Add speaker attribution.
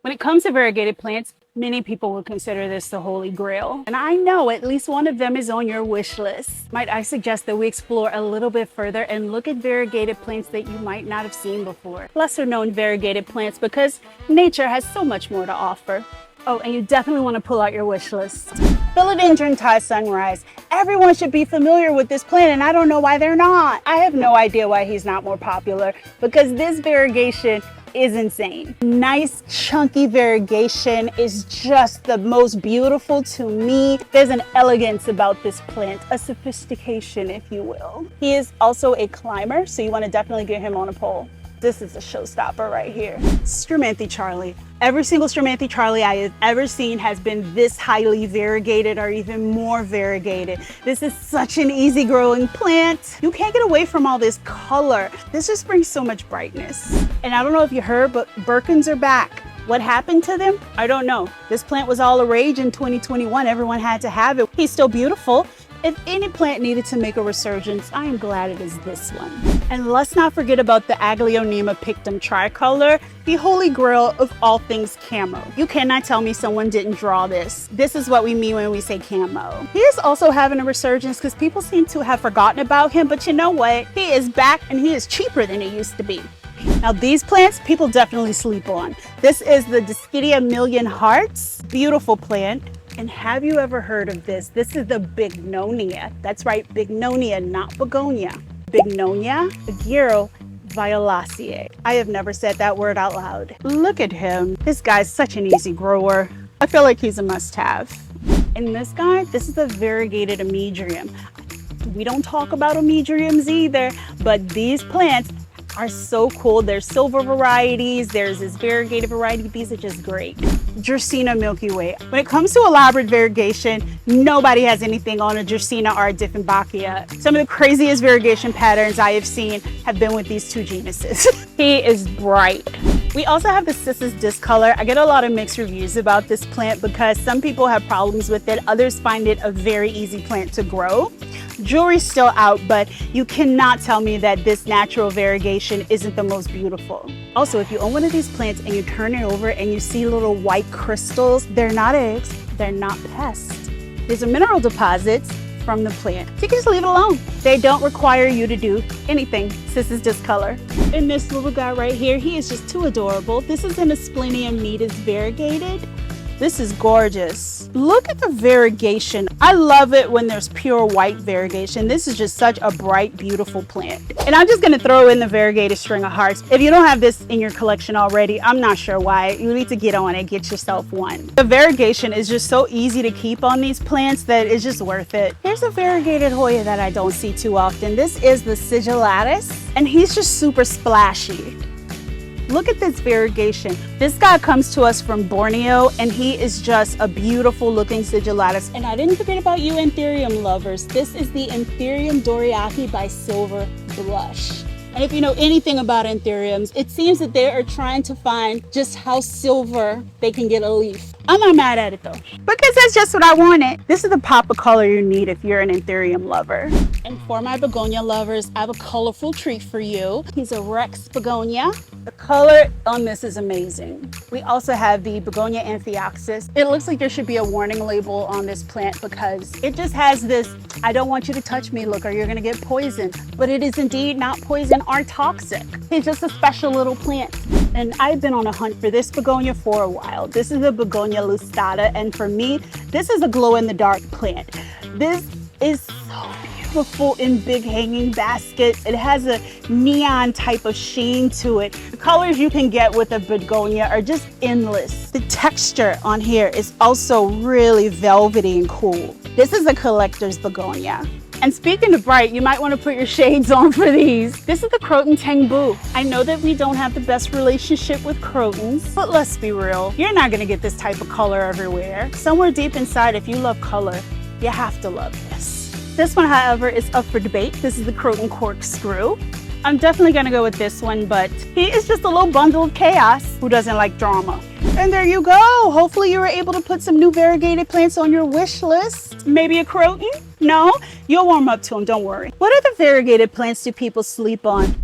Speaker 1: When it comes to variegated plants, many people would consider this the holy grail. And I know at least one of them is on your wish list. Might I suggest that we explore a little bit further and look at variegated plants that you might not have seen before. Lesser known variegated plants, because nature has so much more to offer. Oh, and you definitely want to pull out your wish list. Philodendron Thai sunrise. Everyone should be familiar with this plant, and I don't know why they're not. I have no idea why he's not more popular, because this variegation is insane. Nice chunky variegation is just the most beautiful to me. There's an elegance about this plant, a sophistication, if you will. He is also a climber, so you want to definitely get him on a pole. This is a showstopper right here. Stramanthe Charlie. Every single Stramanthe Charlie I have ever seen has been this highly variegated or even more variegated. This is such an easy growing plant. You can't get away from all this color. This just brings so much brightness. And I don't know if you heard, but Birkins are back. What happened to them? I don't know. This plant was all the rage in 2021. Everyone had to have it. He's still beautiful. If any plant needed to make a resurgence, I am glad it is this one. And let's not forget about the Aglaonema pictum tricolor, the holy grail of all things camo. You cannot tell me someone didn't draw this. This is what we mean when we say camo. He is also having a resurgence because people seem to have forgotten about him, but you know what? He is back and he is cheaper than he used to be. Now these plants, people definitely sleep on. This is the Dischidia Million Hearts. Beautiful plant. And have you ever heard of this? This is the Begonia. That's right, Begonia, not begonia. Begonia Agero violaceae. I have never said that word out loud. Look at him. This guy's such an easy grower. I feel like he's a must-have. And this guy, this is a variegated Omedrium. We don't talk about Omedriums either, but these plants are so cool. There's silver varieties, there's this variegated variety. These are just great. Dracaena Milky Way. When it comes to elaborate variegation, nobody has anything on a Dracaena or a Dieffenbachia. Some of the craziest variegation patterns I have seen have been with these two genuses. He is bright. We also have the Cissus discolor. I get a lot of mixed reviews about this plant because some people have problems with it. Others find it a very easy plant to grow. Jury's still out, but you cannot tell me that this natural variegation isn't the most beautiful. Also, if you own one of these plants and you turn it over and you see little white crystals, they're not eggs, they're not pests. These are mineral deposits from the plant. You can just leave it alone. They don't require you to do anything. Cissus discolor. And this little guy right here, he is just too adorable. This is an Asplenium nidus variegated. This is gorgeous. Look at the variegation. I love it when there's pure white variegation. This is just such a bright, beautiful plant. And I'm just gonna throw in the variegated string of hearts. If you don't have this in your collection already, I'm not sure why. You need to get on it, get yourself one. The variegation is just so easy to keep on these plants that it's just worth it. Here's a variegated Hoya that I don't see too often. This is the Sigillatus, and he's just super splashy. Look at this variegation. This guy comes to us from Borneo and he is just a beautiful looking Sigillatus. And I didn't forget about you Anthurium lovers. This is the Anthurium Doriaci by Silver Blush. And if you know anything about anthuriums, it seems that they are trying to find just how silver they can get a leaf. I'm not mad at it though, because that's just what I wanted. This is the pop of color you need if you're an anthurium lover. And for my begonia lovers, I have a colorful treat for you. He's a Rex begonia. The color on this is amazing. We also have the Begonia Amphioxus. It looks like there should be a warning label on this plant because it just has this, I don't want you to touch me look or you're gonna get poisoned. But it is indeed not poison or toxic. It's just a special little plant. And I've been on a hunt for this begonia for a while. This is the Begonia lustata, and for me, this is a glow-in-the-dark plant. This is so beautiful in big hanging baskets. It has a neon type of sheen to it. The colors you can get with a begonia are just endless. The texture on here is also really velvety and cool. This is a collector's begonia. And speaking of bright, you might want to put your shades on for these. This is the Croton Tangbu. I know that we don't have the best relationship with Crotons, but let's be real. You're not going to get this type of color everywhere. Somewhere deep inside, if you love color, you have to love this. This one, however, is up for debate. This is the Croton Corkscrew. I'm definitely going to go with this one, but he is just a little bundle of chaos. Who doesn't like drama? And there you go. Hopefully you were able to put some new variegated plants on your wish list. Maybe a Croton? No? You'll warm up to them, don't worry. What other variegated plants do people sleep on?